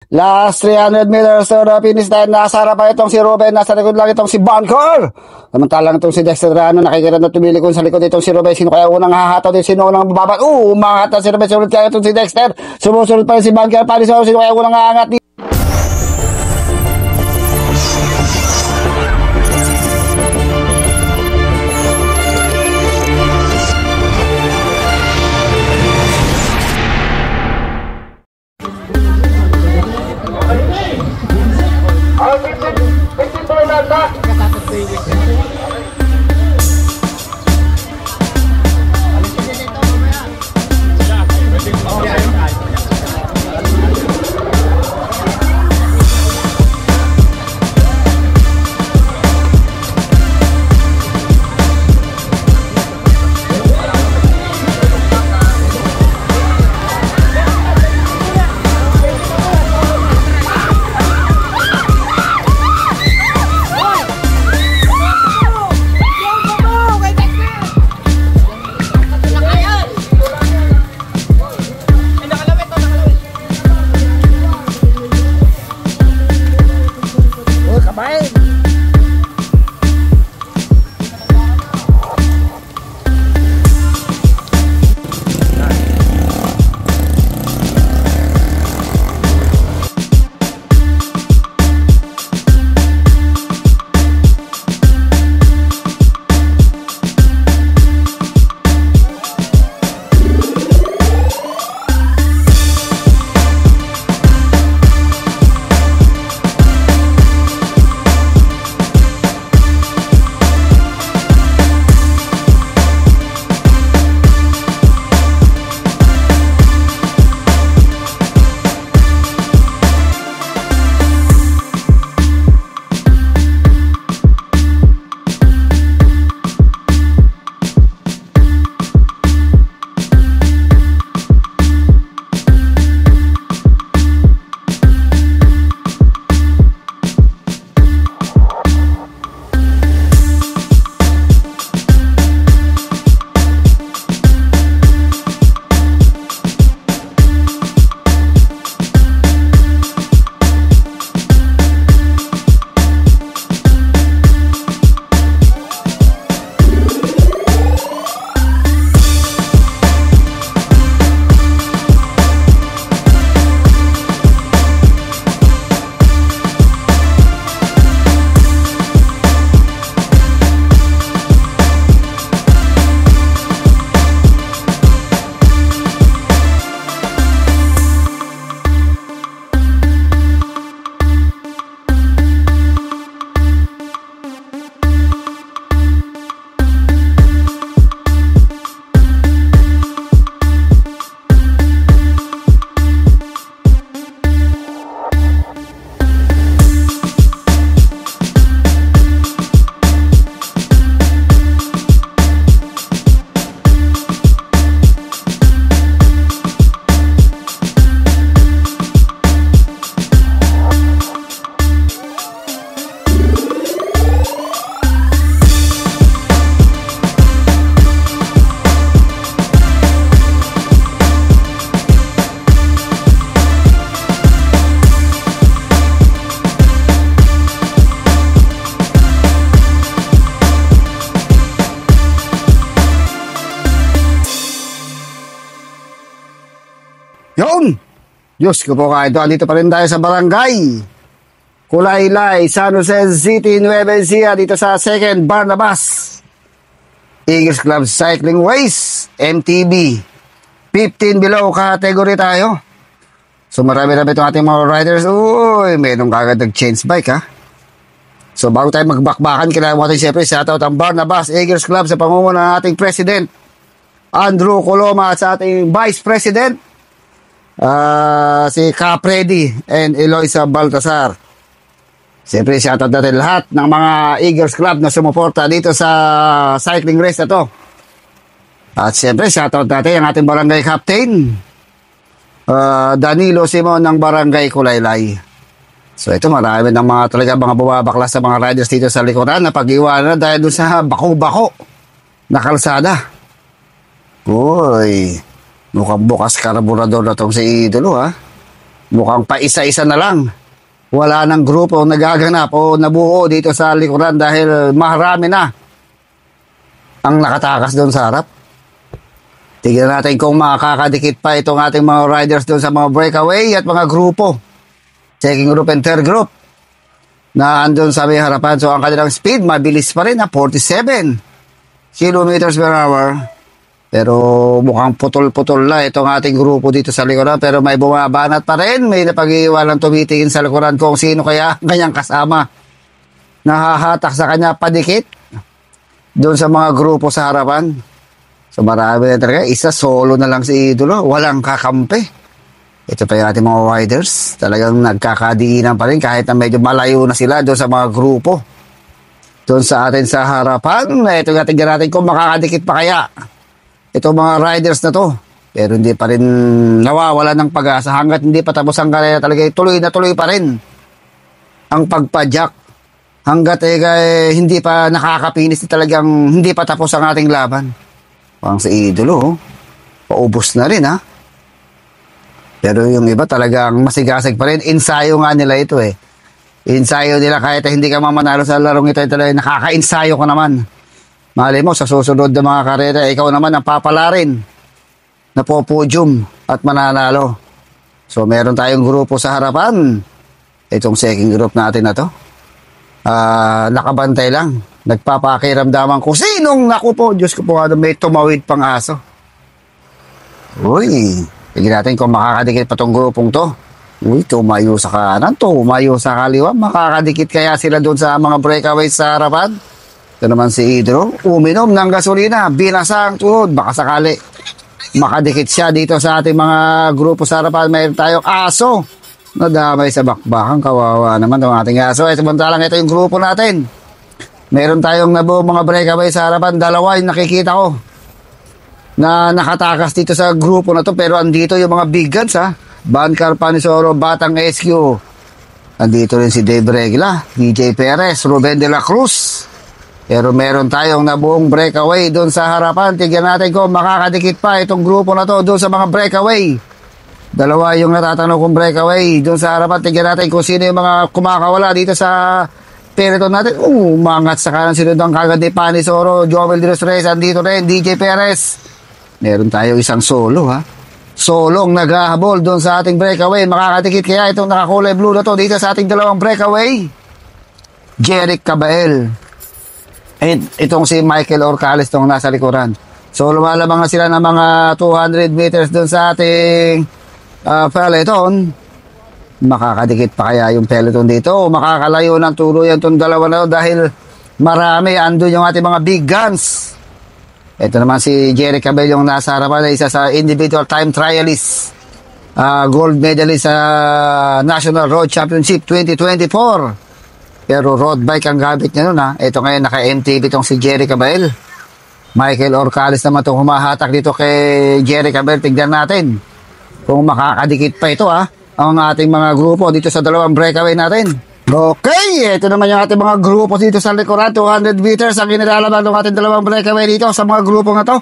Last 300 meters to the finish line. Nasa harapan itong si Ruben. Nasa likod lang itong si Bunker. Samantalang itong si Dexter Rano. Nakikita na tumilikon sa likod itong si Ruben. Sino kaya unang hahataw din? Sino unang bababat? Umangat na si Ruben. Sumunod kaya itong si Dexter. Sumusunod pa rin si Bunker. Sino kaya unang hahangat? Yun! Diyos ko po kahit dito pa rin tayo sa barangay Kulaylay, San Jose City, Nueva Ecija, dito sa Second Barnabas Eagles Club Cycling Race, MTB 15 below category tayo. So marami-rami itong ating mga riders. Uy, mayroong kagad nag-change bike ha. So bago tayo magbakbakan, kailangan mo natin siyempre shoutout ang Barnabas Eagles Club sa pangunguna ng ating President Andrew Coloma at sa ating Vice President si Capredi and Eloisa Baltasar. Siyempre, shoutout natin lahat ng mga Eagles Club na sumuporta dito sa cycling race na to. At siyempre, shoutout natin ang ating barangay captain, Danilo Simon ng barangay Kulaylay. So ito, marami ng mga talaga mga bumabaklas sa mga riders dito sa likuran na pag-iwanan dahil doon sa bako-bako na kalsada. Uy, mukhang bukas karburador na tong si Idolo ha. Mukhang paisa-isa na lang. Wala nang grupo nagaganap o nabuo dito sa likuran dahil marami na ang nakatakas doon sa harap. Tignan natin kung makakadikit pa itong ating mga riders doon sa mga breakaway at mga grupo. Second group and third group na andun sa may harapan. So ang kanilang speed mabilis pa rin 47 kilometers per hour. Pero mukhang putol-putol na itong ating grupo dito sa likuran. Pero may bumabanat pa rin. May napag-iwalang tumitingin sa likuran kung sino kaya kanyang kasama. Nahahatak sa kanya padikit doon sa mga grupo sa harapan. So marami na talaga. Isa solo na lang si Idolo. Walang kakampi. Ito pa yung ating mga riders. Talagang nagkakadiinan pa rin kahit na medyo malayo na sila doon sa mga grupo. Doon sa atin sa harapan. Ito tingnan natin kung makakadikit pa kaya itong mga riders na to. Pero hindi pa rin nawawala ng pag-asa. Hanggat hindi pa tapos ang karera talaga. Tuloy na tuloy pa rin ang pagpadyak. Hanggat hindi pa nakakapinis talagang hindi pa tapos ang ating laban. Pang sa Idolo, paubos na rin ha. Pero yung iba talagang masigasig pa rin. Ensayo nga nila ito eh. Ensayo nila kahit hindi ka mamanalo sa larong ito. Talaga nakaka-ensayo ka naman. Malay mo sa susunod na mga karera, ikaw naman ang papalarin na po-podium at mananalo. So meron tayong grupo sa harapan. Itong second group natin na to. Nakabantay lang. Nagpapakiramdaman ko sinong naku po, Diyos ko po, may tumawid pang aso. Uy, tignan natin kung makakadikit pa tong grupong to. Uy, tumayo sa kanan, tumayo sa kaliwa. Makakadikit kaya sila doon sa mga breakaways sa harapan? Ito naman si Idolo, uminom ng gasolina, binasa ang tuhod, baka sakali makadikit siya dito sa ating mga grupo sa harapan. Mayroon tayong aso nadamay sa bakbakan, kawawa naman itong ating aso. Samantalang ito yung grupo natin. Meron tayong nabuo mga breakaway sa harapan, dalawa yung nakikita ko na nakatakas dito sa grupo na to. Pero andito yung mga big guns ha, Bancar Panisoro, Batang SQ. Andito rin si Dave Regla, DJ Perez, Ruben de la Cruz. Pero meron tayong nabuong breakaway doon sa harapan. Tignan natin kung makakadikit pa itong grupo na to doon sa mga breakaway. Dalawa yung natatanong kong breakaway doon sa harapan. Tignan natin kung sino yung mga kumakawala dito sa peloton natin. Umangat sa kanan sino doon kagad ni Panisoro, Joel de los Reyes, andito rin, DJ Perez. Meron tayong isang solo ha. Solong naghahabol doon sa ating breakaway. Makakadikit kaya itong nakakulay blue na to dito sa ating dalawang breakaway. Jeric Cabael. Itong si Michael Orcales itong nasa likuran. So lumalamang na sila ng mga 200 meters doon sa ating peloton. Makakadikit pa kaya yung peloton dito o makakalayo ng tuluyan itong dalawa na dahil marami andun yung ating mga big guns. Ito naman si Jerry Cabell yung nasa harapan na isa sa individual time trialist, gold medalist sa National Road Championship 2024. Pero road bike ang gamit niya nun ha. Ito ngayon naka-MTB itong si Jerry Cabell. Michael Orcales naman itong humahatak dito kay Jerry Cabell. Tignan natin kung makakadikit pa ito ha, ang ating mga grupo dito sa dalawang breakaway natin. Okay, ito naman yung ating mga grupo dito sa likuran. 200 meters ang inilalaban ng ating dalawang breakaway dito sa mga grupo nga to.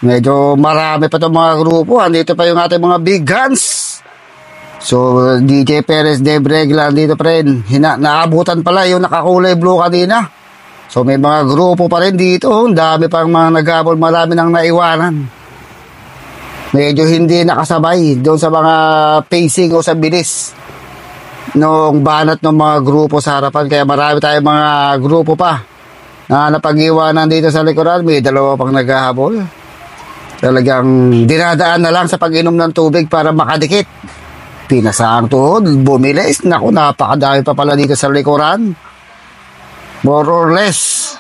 Medyo marami pa itong mga grupo. Andito pa yung ating mga big guns. So, DJ Perez, Dave Regla, dito pa rin. Naabutan pala yung nakakulay blue kanina. So, may mga grupo pa rin dito. Ang dami pang mga naghabol, marami nang naiwanan. Medyo hindi nakasabay doon sa mga pacing o sa bilis nung banat ng mga grupo sa harapan. Kaya marami tayong mga grupo pa na napag-iwanan dito sa likuran. May dalawa pang naghahabol. Talagang dinadaan na lang sa pag-inom ng tubig para makadikit. Pinasang tuhod, bumilis. Naku, napakadami pa pala dito sa likuran. More or less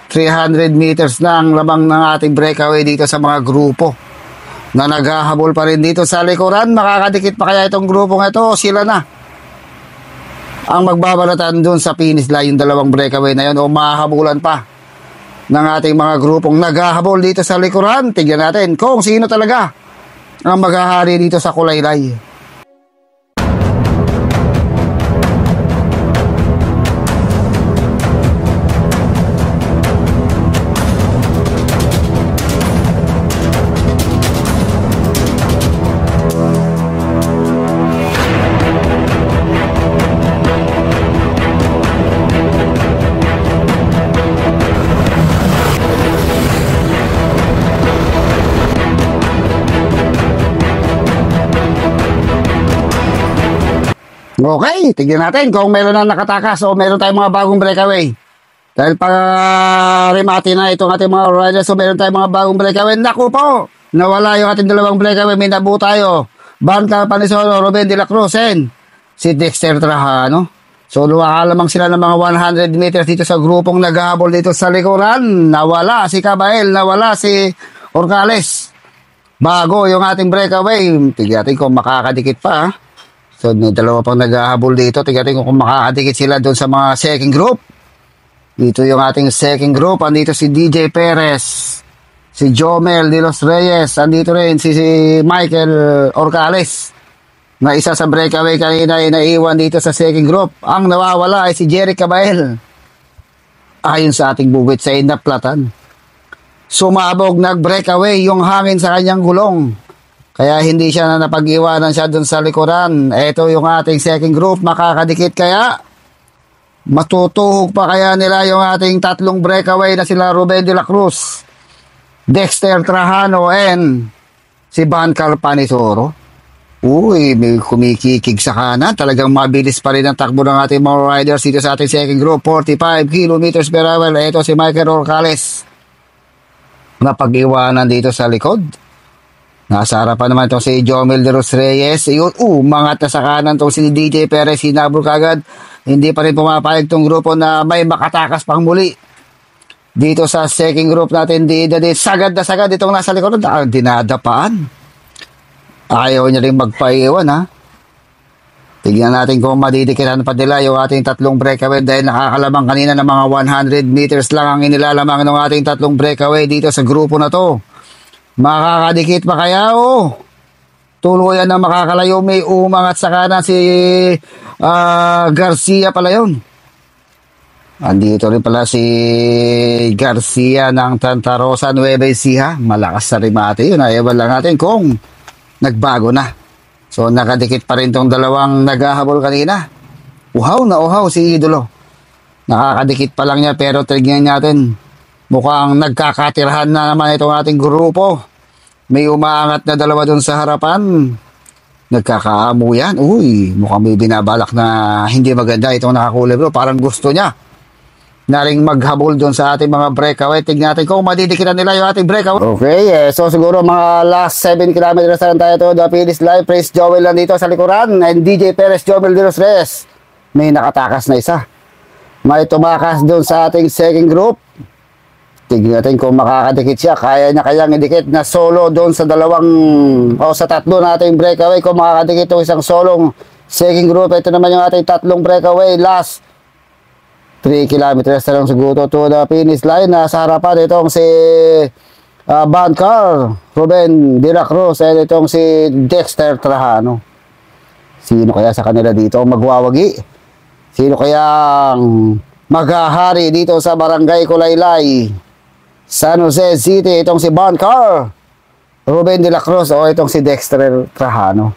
300 meters na ang lamang ng ating breakaway dito sa mga grupo na naghahabol pa rin dito sa likuran. Makakadikit pa kaya itong grupong ito? Sila na ang magbabalatan dun sa finish line, yung dalawang breakaway na yun, o mahahabulan pa ng ating mga grupong naghahabol dito sa likuran. Tignan natin kung sino talaga ang maghahari dito sa Kulaylay. Okay, tignan natin kung meron na nakatakas o meron tayong mga bagong breakaway. Dahil remati na itong ating mga riders, so meron tayong mga bagong breakaway. Naku po, nawala yung ating dalawang breakaway. May nabuo tayo. Banca Panisolo, Ruben de la Cruz, and si Dexter Trajano. So lumakalamang sila ng mga 100 meters dito sa grupong naghahabol dito sa likuran. Nawala si Cabael, nawala si Orcales. Bago yung ating breakaway. Tignan natin kung makakadikit pa. So dalawa pang naghahabol dito. Tignan natin kung makakadikit sila doon sa mga second group. Dito yung ating second group. Andito si DJ Perez, si Jomel de los Reyes. Andito rin si Michael Orcales, na isa sa breakaway kanina ay naiwan dito sa second group. Ang nawawala ay si Jerry Cabael. Ayon sa ating bubit sa inaplatan, sumabog, nag-breakaway yung hangin sa kanyang gulong. Kaya hindi siya na napag-iwanan siya dun sa likuran. Ito yung ating second group. Makakadikit kaya? Matutuhog pa kaya nila yung ating tatlong breakaway na sila Ruben de la Cruz, Dexter Trajano, and si Bancar Panisoro? Uy, may kumikikig sa kanan. Talagang mabilis pa rin ang takbo ng ating mga riders dito sa ating second group. 45 kilometers per hour. Ito si Michael Orcales, napag-iwanan dito sa likod. Nasa harapan naman itong si Jomel de los Reyes. Umangat na sa kanan itong si DJ Perez. Hinabol kagad. Hindi pa rin pumapayag itong grupo na may makatakas pang muli. Dito sa second group natin, sagad na sagad itong nasa likod. Dinadapaan. Ayaw niya rin magpaiwan, ha. Tignan natin kung madidikitan pa nila yung ating tatlong breakaway dahil nakakalamang kanina ng mga 100 meters lang ang inilalamang ng ating tatlong breakaway dito sa grupo na to. Makakadikit pa kaya? Tuluyan na makakalayo. May umangat sa kanan si Garcia pala yun. Andito rin pala si Garcia ng Santa Rosa, Nueva Ecija. Malakas sa remate yun. Ayaw lang natin kung nagbago na. So nakadikit pa rin tong dalawang naghahabol kanina. Uhaw na uhaw si Idolo. Nakakadikit pa lang niya pero tignan natin. Mukhang nagkakatirahan na naman itong ating grupo. May umaangat na dalawa dun sa harapan. Nagkakaamo yan. Uy, mukhang may binabalak na hindi maganda itong nakakulay bro. Parang gusto niya na ring maghabol dun sa ating mga breakaway. Tignan natin kung madidikitan nila yung ating breakaway. Okay, so siguro mga last 7 kilometers na tayo to. The finish line. Praise Joel lang dito sa likuran. And DJ Perez, Jomel de los Reyes. May nakatakas na isa. May tumakas dun sa ating second group. Tignan natin kung makakadikit siya. Kaya niya kayang idikit na solo doon sa sa tatlo nating breakaway. Kung makakadikit itong isang solong second group. Ito naman yung ating tatlong breakaway. Last 3 kilometers na lang siguro to the finish line. Nasa harapan itong si Bancar, Ruben de la Cruz, and itong si Dexter Trajano. Sino kaya sa kanila dito magwawagi? Sino kaya maghahari dito sa Barangay Kulaylay, San Jose City? Itong si Bancar, Ruben de la Cruz, o itong si Dexter Trajano.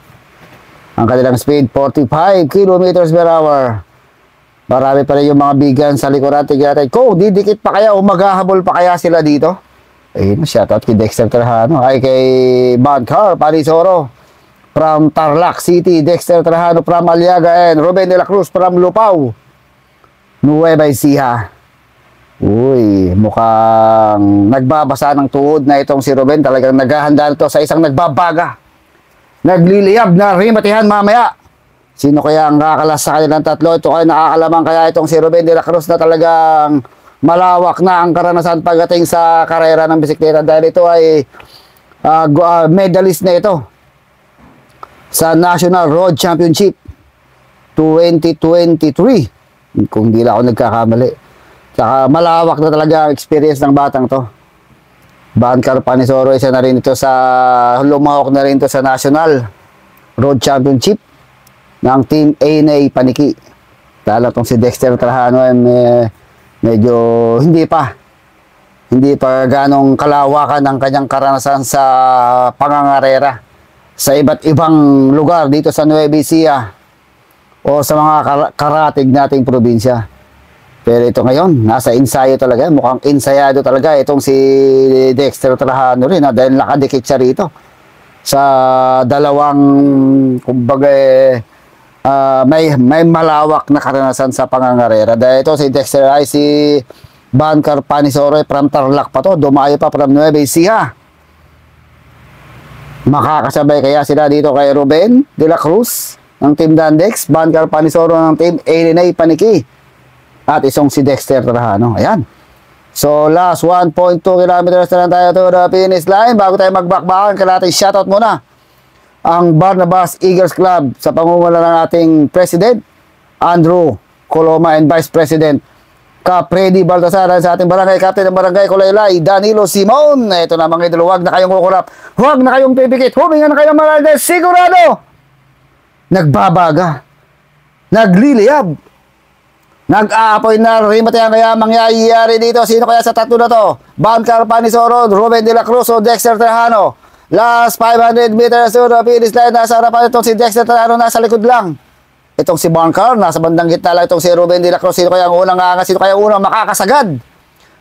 Ang kanilang speed 45 kilometers per hour. Marami pa rin yung mga bigan sa likuran. Tignan natin kung didikit pa kaya o maghahabol pa kaya sila dito. Ayun, shoutout kay Dexter Trajano. Ay kay Bancar Panisoro from Tarlac City, Dexter Trajano from Aliaga, and Ruben de la Cruz from Lupao, Nueva Ecija. Uy, mukhang nagbabasa ng tuhod na itong si Ruben. Talagang naghahanda nito sa isang nagbabaga. Nagliliyab na rimatihan mamaya. Sino kaya ang kakalas sa kanilang tatlo? Ito ay nakakalamang kaya itong si Ruben de la Cruz na talagang malawak na ang karanasan pagdating sa karera ng bisikleta. Dahil ito ay medalist na ito sa National Road Championship 2023. Kung hindi lang ako nagkakamali. Saka malawak na talaga ang experience ng batang to. Bancar Panisoro, isa na rin ito lumahok na rin ito sa National Road Championship ng Team ANA Paniki. Lalo tong si Dexter Trajano ay medyo hindi pa ganong kalawakan ang kanyang karanasan sa pangangarera sa iba't ibang lugar dito sa Nueva Ecija o sa mga karatig nating probinsya. Pero ito ngayon, nasa ensayo talaga. Mukhang ensayado talaga itong si Dexter Trajano rin, dahil nakadikit siya rito sa dalawang, kumbaga, may malawak na karanasan sa pangangarera. Dahil ito si Dexter ay si Bancar Panisoro from Tarlac pa to. Dumayo pa from Nueva Ecija. Makakasabay kaya sila dito kay Ruben de la Cruz ng Team Dandex, Bancar Panisoro ng Team Elinay Paniki, at isang si Dexter Trajano. Ayan. So, last 1.2 kilometers na lang tayo to the finish line. Bago tayo magbakbakan, kailangan natin shoutout muna ang Barnabas Eagles Club sa pangunguna ng ating President, Andrew Coloma, and Vice President, Capredi Baltasar, sa ating barangay captain ng barangay Kulaylay, Danilo Simon. Ito na mga idol, huwag na kayong kukurap, huwag na kayong pipikit, huminga na kayong mga idol, sigurado nagbabaga, nagliliyab, nag-aapoy na rimatayan. Kaya mangyayari dito, sino kaya sa tatlo na to? Bancar Panisoro, Ruben de la Cruz o Dexter Trajano. Last 500 meters to the finish line. Nasa harapan itong si Dexter Trajano, nasa likod lang itong si Bancar, nasa bandang gitna lang itong si Ruben de la Cruz. Sino kaya ang unang aangat, sino kaya ang unang makakasagad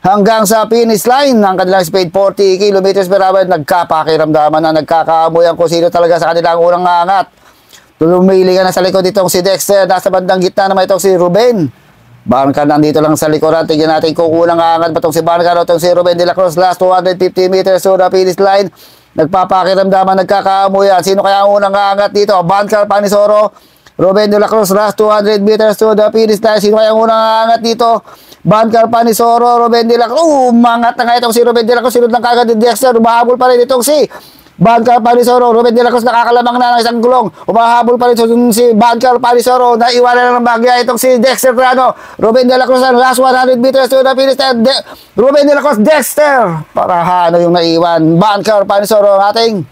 hanggang sa finish line? Ang kanilang speed 40 kilometers per hour. Nagkapakiramdaman na, nagkakaamoyan kung sino talaga sa kanilang unang aangat. Lumili ka na sa likod itong si Dexter, nasa bandang gitna naman itong si Ruben. Bancar nandito lang sa likuran. Tignan natin kung unang aangat ba itong si Bancar o itong si Ruben de la Cruz. Last 250 meters to the finish line. Nagpapakiramdaman, nagkakaamuyan. Sino kaya ang unang aangat dito? Bancar Panisoro, Ruben de la Cruz. Last 200 meters to the finish line. Sino kaya ang unang aangat dito? Bancar Panisoro, Ruben de la Cruz. Umangat na nga itong si Ruben de la Cruz. Sinod ng kagad ni Dexter. Umahabol pa rin itong si Bancar Panisoro. Ruben de la Cruz nakakalamang na ng isang gulong. Umahabol pa rin si Bancar Panisoro. Naiwanan ng bagya itong si Dexter Trajano. Ruben de la Cruz ang last 100 meters to the finish line. Ruben de la Cruz, Dexter. Para hano yung naiwan. Bancar Panisoro ang ating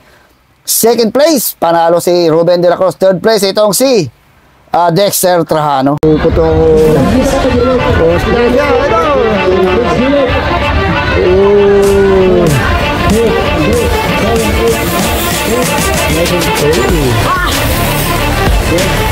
second place. Panalo si Ruben de la Cruz. Third place itong si Dexter Trajano. Yeah.